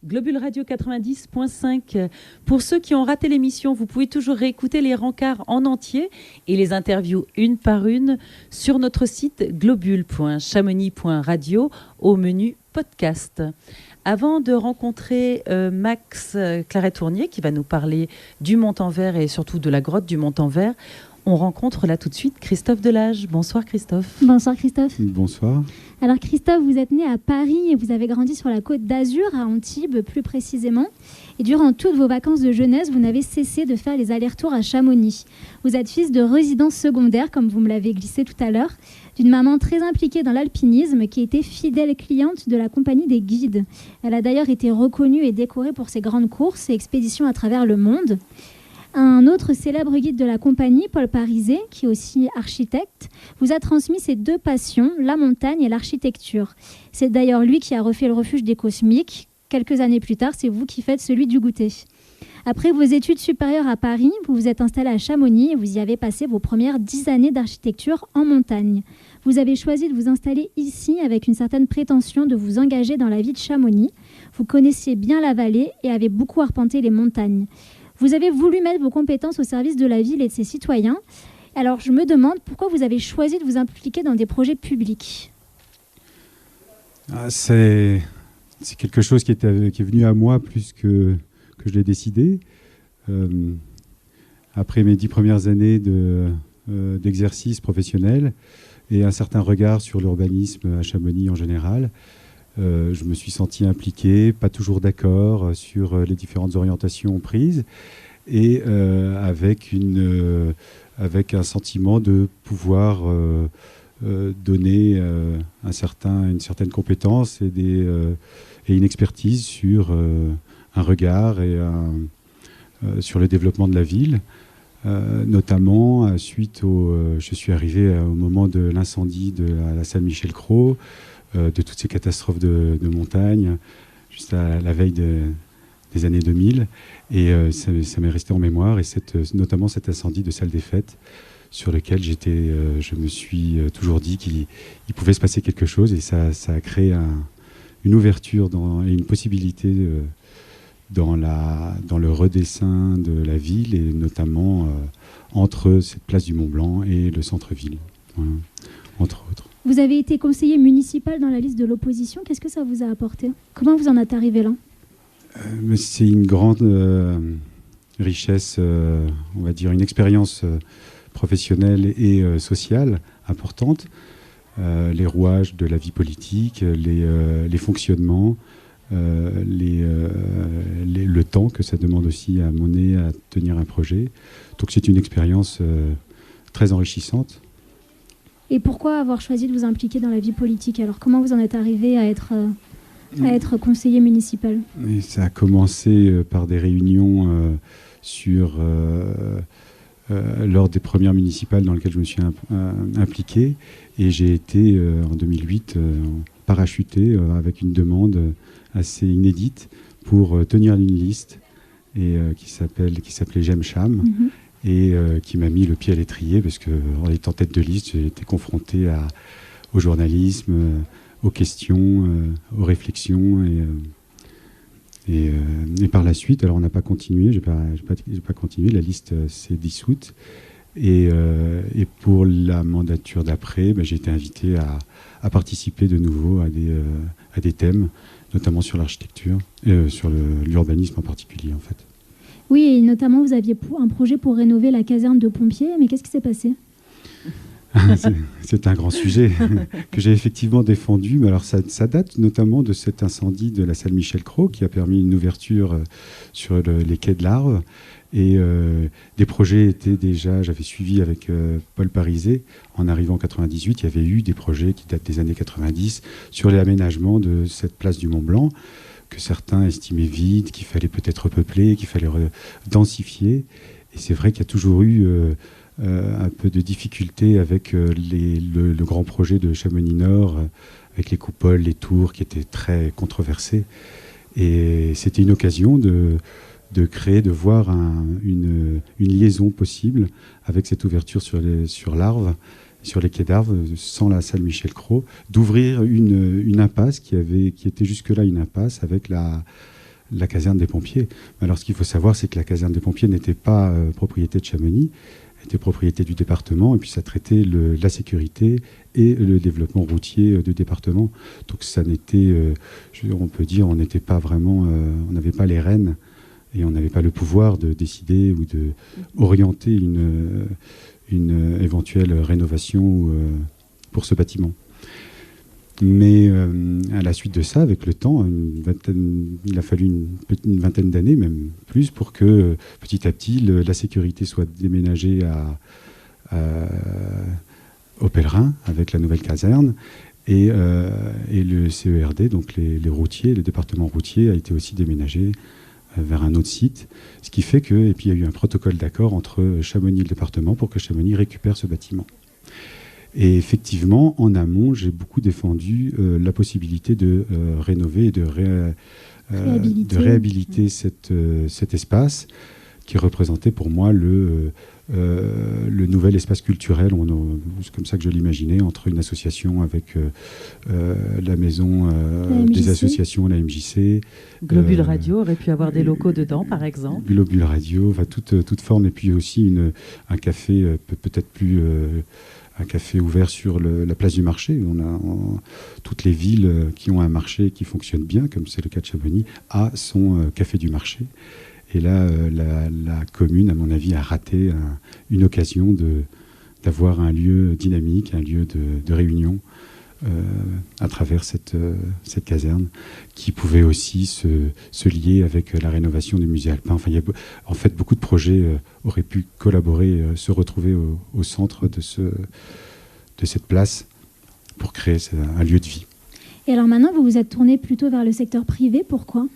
Globule Radio 90.5. Pour ceux qui ont raté l'émission, vous pouvez toujours réécouter les rencarts en entier et les interviews une par une sur notre site globule.chamonix.radio au menu podcast. Avant de rencontrer Max Claret-Tournier qui va nous parler du Montanvert et surtout de la grotte du Montanvert, on rencontre là tout de suite Christophe Delage. Bonsoir Christophe. Bonsoir Christophe. Bonsoir. Alors Christophe, vous êtes né à Paris et vous avez grandi sur la côte d'Azur, à Antibes plus précisément. Et durant toutes vos vacances de jeunesse, vous n'avez cessé de faire les allers-retours à Chamonix. Vous êtes fils de résidence secondaire, comme vous me l'avez glissé tout à l'heure, d'une maman très impliquée dans l'alpinisme qui était fidèle cliente de la compagnie des guides. Elle a d'ailleurs été reconnue et décorée pour ses grandes courses et expéditions à travers le monde. Un autre célèbre guide de la compagnie, Paul Parizet, qui est aussi architecte, vous a transmis ses deux passions, la montagne et l'architecture. C'est d'ailleurs lui qui a refait le refuge des Cosmiques. Quelques années plus tard, c'est vous qui faites celui du Goûter. Après vos études supérieures à Paris, vous vous êtes installé à Chamonix et vous y avez passé vos premières 10 années d'architecture en montagne. Vous avez choisi de vous installer ici avec une certaine prétention de vous engager dans la vie de Chamonix. Vous connaissiez bien la vallée et avez beaucoup arpenté les montagnes. Vous avez voulu mettre vos compétences au service de la ville et de ses citoyens. Alors, je me demande pourquoi vous avez choisi de vous impliquer dans des projets publics. C'est quelque chose qui est venu à moi plus que je l'ai décidé. Après mes 10 premières années d'exercice professionnel et un certain regard sur l'urbanisme à Chamonix en général, je me suis senti impliqué, pas toujours d'accord sur les différentes orientations prises et avec un sentiment de pouvoir donner une certaine compétence et une expertise sur un regard et sur le développement de la ville. Notamment je suis arrivé au moment de l'incendie de la salle Michel Cros, de toutes ces catastrophes de montagne, juste à la veille des années 2000. Et ça m'est resté en mémoire, et notamment cet incendie de salle des fêtes, sur lequel je me suis toujours dit qu'il pouvait se passer quelque chose, et ça a créé une ouverture et une possibilité dans le redessin de la ville, et notamment entre cette place du Mont-Blanc et le centre-ville, voilà, entre autres. Vous avez été conseiller municipal dans la liste de l'opposition. Qu'est-ce que ça vous a apporté ? Comment vous en êtes arrivé là ? C'est une grande richesse, on va dire, une expérience professionnelle et sociale importante. Les rouages de la vie politique, les fonctionnements, le temps que ça demande aussi à mener, à tenir un projet. Donc c'est une expérience très enrichissante. Et pourquoi avoir choisi de vous impliquer dans la vie politique ? Alors, comment vous en êtes arrivé à être conseiller municipal ? Et ça a commencé par des réunions lors des premières municipales dans lesquelles je me suis impliqué. Et j'ai été, en 2008, parachuté avec une demande assez inédite pour tenir une liste qui s'appelait J'aime Cham. Mm-hmm. Et qui m'a mis le pied à l'étrier, parce qu'en étant tête de liste, j'ai été confronté au journalisme, aux questions, aux réflexions, et par la suite, alors on n'a pas continué, j'ai pas continué, la liste s'est dissoute, et pour la mandature d'après, j'ai été invité à participer de nouveau à des thèmes, notamment sur l'architecture, sur l'urbanisme en particulier en fait. Oui, et notamment, vous aviez un projet pour rénover la caserne de pompiers, mais qu'est-ce qui s'est passé ? C'est un grand sujet que j'ai effectivement défendu, mais alors ça date notamment de cet incendie de la salle Michel Cros qui a permis une ouverture sur les quais de l'Arve, et des projets étaient déjà, j'avais suivi avec Paul Parizet, en arrivant en 98, il y avait eu des projets qui datent des années 90 sur l'aménagement de cette place du Mont-Blanc, que certains estimaient vide, qu'il fallait peut-être repeupler, qu'il fallait densifier. Et c'est vrai qu'il y a toujours eu un peu de difficulté avec le grand projet de Chamonix Nord, avec les coupoles, les tours, qui étaient très controversés. Et c'était une occasion de voir une liaison possible avec cette ouverture sur l'Arve, sur les quais d'Arve, sans la salle Michel Cros, d'ouvrir une impasse qui était jusque-là une impasse avec la caserne des pompiers. Alors ce qu'il faut savoir, c'est que la caserne des pompiers n'était pas propriété de Chamonix, était propriété du département, et puis ça traitait la sécurité et le développement routier du département. Donc ça n'était, on peut dire, on n'était pas vraiment, on n'avait pas les rênes et on n'avait pas le pouvoir de décider ou de orienter une éventuelle rénovation pour ce bâtiment. Mais à la suite de ça, avec le temps, il a fallu une vingtaine d'années, même plus, pour que petit à petit la sécurité soit déménagée au Pèlerin avec la nouvelle caserne et le CERD, donc les routiers, le département routier a été aussi déménagé vers un autre site, ce qui fait que, et puis il y a eu un protocole d'accord entre Chamonix et le département pour que Chamonix récupère ce bâtiment. Et effectivement, en amont, j'ai beaucoup défendu la possibilité de rénover et de réhabiliter cet espace qui représentait pour moi le nouvel espace culturel, c'est comme ça que je l'imaginais, entre une association avec la maison des associations, la MJC. Globule Radio aurait pu avoir des locaux dedans, par exemple. Globule Radio, enfin, toute forme, et puis aussi un café peut-être plus... un café ouvert sur la place du marché. On a toutes les villes qui ont un marché qui fonctionne bien, comme c'est le cas de Chamonix, a son café du marché. Et là, la commune, à mon avis, a raté une occasion d'avoir un lieu dynamique, un lieu de réunion à travers cette caserne qui pouvait aussi se lier avec la rénovation du musée alpin. Enfin, en fait, beaucoup de projets auraient pu collaborer, se retrouver au centre de cette place pour créer un lieu de vie. Et alors maintenant, vous vous êtes tourné plutôt vers le secteur privé. Pourquoi ?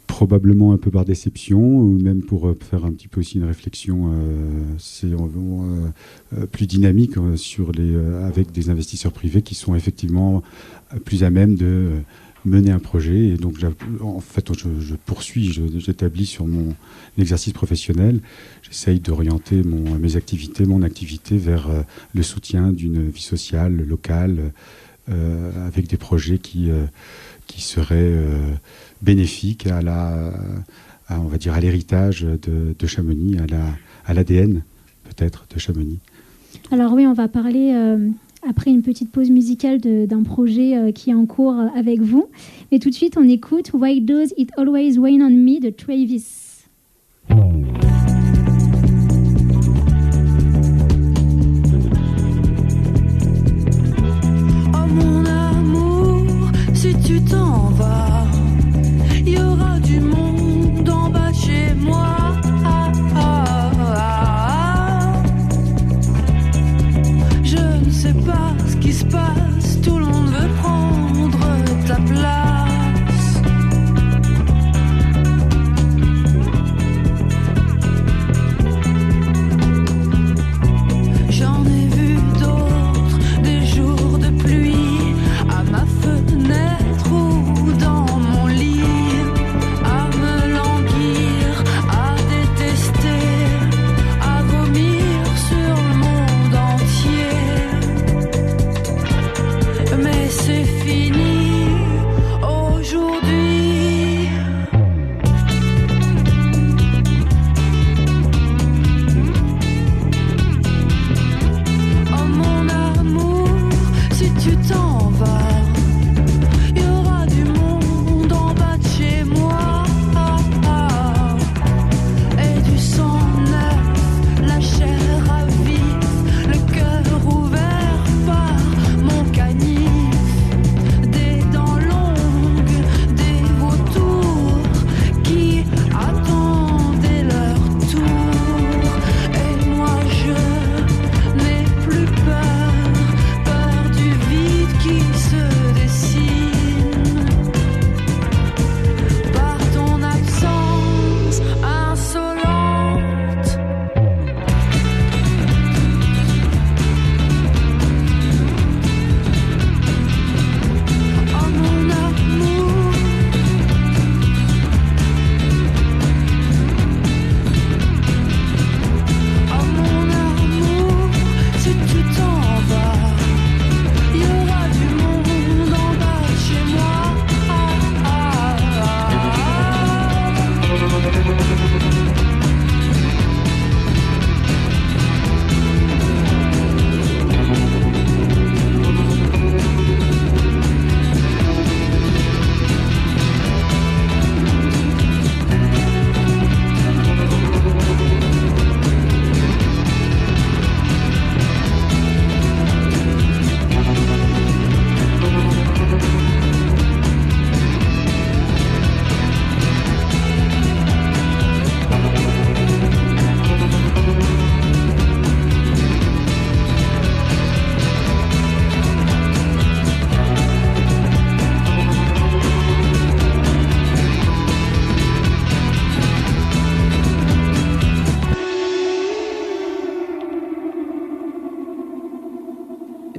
Probablement un peu par déception, ou même pour faire un petit peu aussi une réflexion plus dynamique avec des investisseurs privés qui sont effectivement plus à même de mener un projet. Et donc, en fait, je poursuis, j'établis sur mon exercice professionnel. J'essaye d'orienter mon activité vers le soutien d'une vie sociale, locale, avec des projets qui seraient bénéfiques on va dire, à l'héritage de Chamonix, à l'ADN peut-être de Chamonix. Alors oui, on va parler après une petite pause musicale d'un projet qui est en cours avec vous. Mais tout de suite, on écoute Why Does It Always Rain on Me de Travis. Oh mon amour, si tu t'en vas, il y aura du monde en bas de chez moi. Je ne sais pas ce qui se passe, tout le monde veut prendre ta place.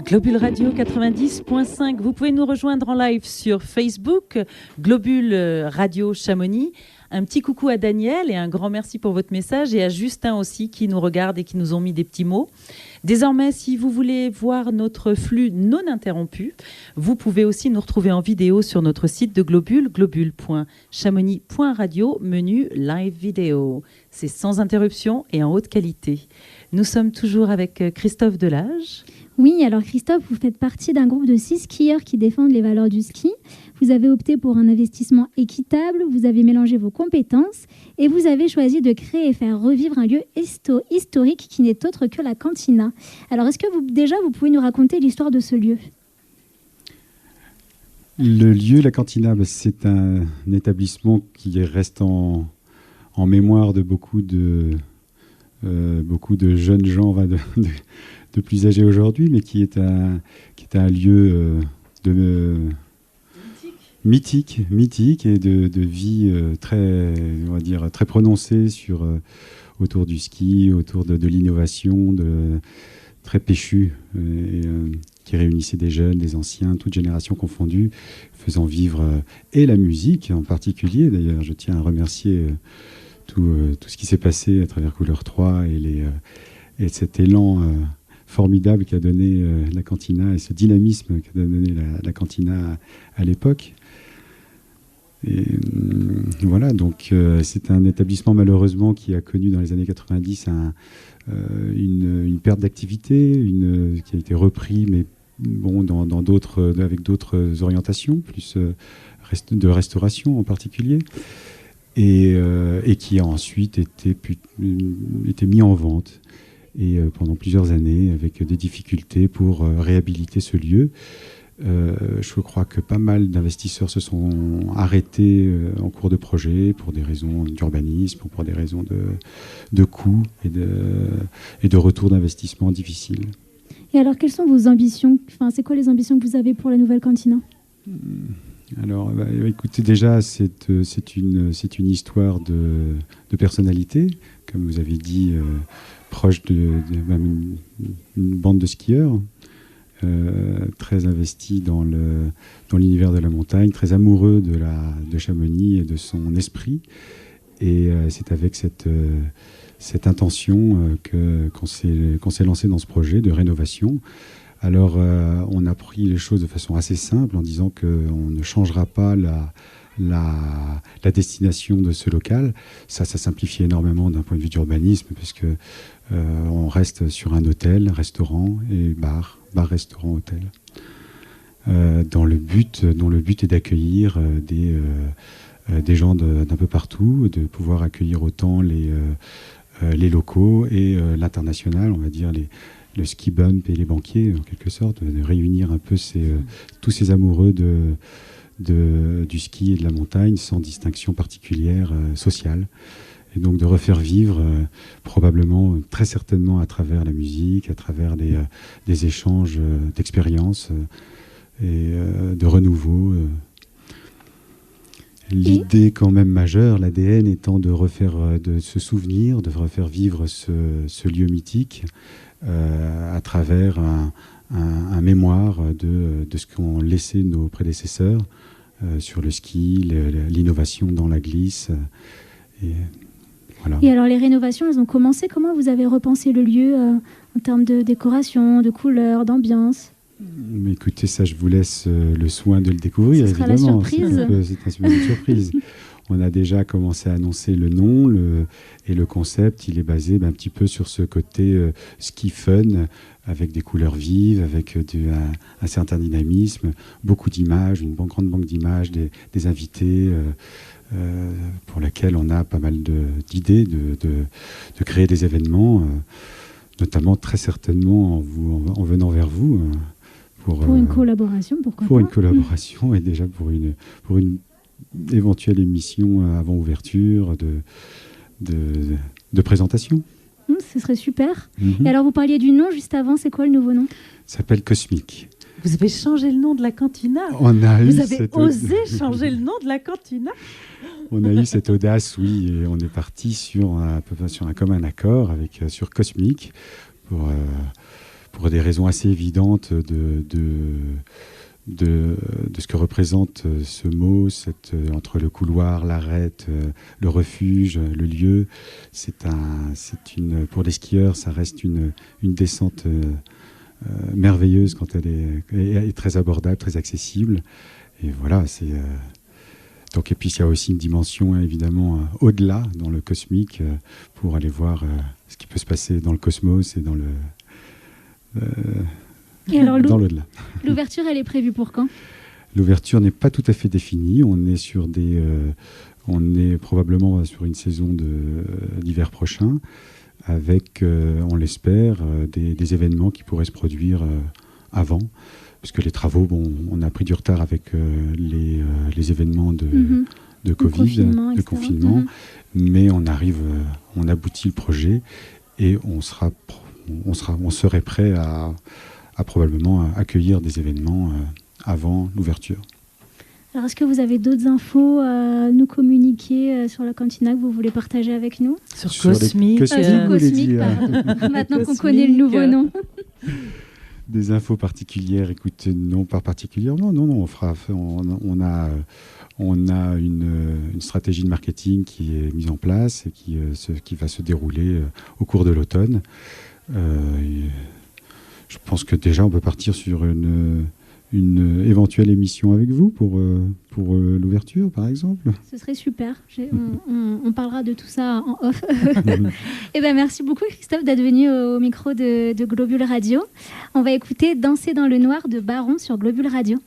Globule Radio 90.5. Vous pouvez nous rejoindre en live sur Facebook, Globule Radio Chamonix. Un petit coucou à Daniel et un grand merci pour votre message, et à Justin aussi qui nous regarde et qui nous ont mis des petits mots. Désormais, si vous voulez voir notre flux non interrompu, vous pouvez aussi nous retrouver en vidéo sur notre site de Globule, globule.chamonix.radio, menu live vidéo. C'est sans interruption et en haute qualité. Nous sommes toujours avec Christophe Delage. Oui, alors Christophe, vous faites partie d'un groupe de 6 skieurs qui défendent les valeurs du ski. Vous avez opté pour un investissement équitable, vous avez mélangé vos compétences et vous avez choisi de créer et faire revivre un lieu historique qui n'est autre que la Cantina. Alors, est-ce que vous pouvez nous raconter l'histoire de ce lieu ? Le lieu, la Cantina, c'est un établissement qui reste en mémoire de beaucoup de jeunes gens de plus âgés aujourd'hui, mais qui est un lieu mythique et de vie on va dire, très prononcée autour du ski, autour de l'innovation, très péchu, qui réunissait des jeunes, des anciens, toutes générations confondues, faisant vivre et la musique en particulier. D'ailleurs, je tiens à remercier tout ce qui s'est passé à travers Couleur 3 et cet élan formidable qu'a donné la Cantina et ce dynamisme qu'a donné la Cantina à l'époque. Et voilà, donc c'est un établissement malheureusement qui a connu dans les années 90 une perte d'activité, qui a été repris, mais bon, avec d'autres orientations, plus de restauration en particulier. Et qui a ensuite été mis en vente, et pendant plusieurs années avec des difficultés pour réhabiliter ce lieu. Je crois que pas mal d'investisseurs se sont arrêtés en cours de projet pour des raisons d'urbanisme, pour des raisons de coûts et de retour d'investissement difficiles. Et alors, quelles sont vos ambitions ? C'est quoi les ambitions que vous avez pour la nouvelle Cantina ? Alors, écoutez, déjà, c'est une histoire de personnalité, comme vous avez dit, proche de une bande de skieurs, très investis dans l'univers de la montagne, très amoureux de Chamonix et de son esprit. Et c'est avec cette intention qu'on s'est lancé dans ce projet de rénovation. Alors, on a pris les choses de façon assez simple en disant qu'on ne changera pas la destination de ce local. Ça simplifie énormément d'un point de vue d'urbanisme, puisque on reste sur un hôtel, restaurant et bar, restaurant, hôtel, dont le but est d'accueillir des gens d'un peu partout, de pouvoir accueillir autant les locaux et l'international, on va dire le ski bump et les banquiers, en quelque sorte, de réunir un peu tous ces amoureux du ski et de la montagne sans distinction particulière sociale. Et donc de refaire vivre, probablement, très certainement à travers la musique, à travers des échanges d'expériences et de renouveau. L'idée quand même majeure, l'ADN étant de se souvenir, de refaire vivre ce lieu mythique à travers un mémoire de ce qu'ont laissé nos prédécesseurs sur le ski, l'innovation dans la glisse. Voilà. Et alors les rénovations, elles ont commencé. Comment vous avez repensé le lieu en termes de décoration, de couleurs, d'ambiance ? Mais écoutez, ça, je vous laisse le soin de le découvrir. Ce sera évidemment. La surprise. C'est une surprise. On a déjà commencé à annoncer le nom et le concept. Il est basé un petit peu sur ce côté ski fun, avec des couleurs vives, avec un certain dynamisme, beaucoup d'images, une grande banque d'images, des invités pour lesquels on a pas mal d'idées de créer des événements, notamment très certainement en venant vers vous. Pour une collaboration, pourquoi pas ? Pour une collaboration et déjà pour une éventuelle émission avant ouverture de présentation. Ce serait super. Et alors, vous parliez du nom juste avant, c'est quoi le nouveau nom ? Ça s'appelle Cosmique. Vous avez changé le nom de la Cantina ? Vous avez osé changer le nom de la Cantina ? On a eu cette audace, oui, et on est parti sur un commun accord sur Cosmique pour des raisons assez évidentes de ce que représente ce mot, entre le couloir, l'arête, le refuge, le lieu. Pour les skieurs, ça reste une descente merveilleuse quand elle est très abordable, très accessible. Et voilà, donc, et puis il y a aussi une dimension évidemment au-delà, dans le cosmique, pour aller voir ce qui peut se passer dans le cosmos et dans l'au-delà. L'ouverture, elle est prévue pour quand ? L'ouverture n'est pas tout à fait définie. On est probablement sur une saison d'hiver prochain, avec, on l'espère, des événements qui pourraient se produire avant. Parce que les travaux, on a pris du retard avec les événements de Covid, de confinement, mais on aboutit le projet et on serait prêt à probablement accueillir des événements avant l'ouverture. Alors, est-ce que vous avez d'autres infos à nous communiquer sur la cantina que vous voulez partager avec nous ? Sur Cosmique. Cosmique, maintenant qu'on connaît le nouveau nom. Des infos particulières, écoute, non, pas particulièrement, non, on a une stratégie de marketing qui est mise en place et qui va se dérouler au cours de l'automne. Je pense que déjà on peut partir sur une éventuelle émission avec vous pour l'ouverture, par exemple. Ce serait super. On parlera de tout ça en off. Et merci beaucoup, Christophe, d'être venu au micro de Globule Radio. On va écouter Danser dans le noir de Baron sur Globule Radio.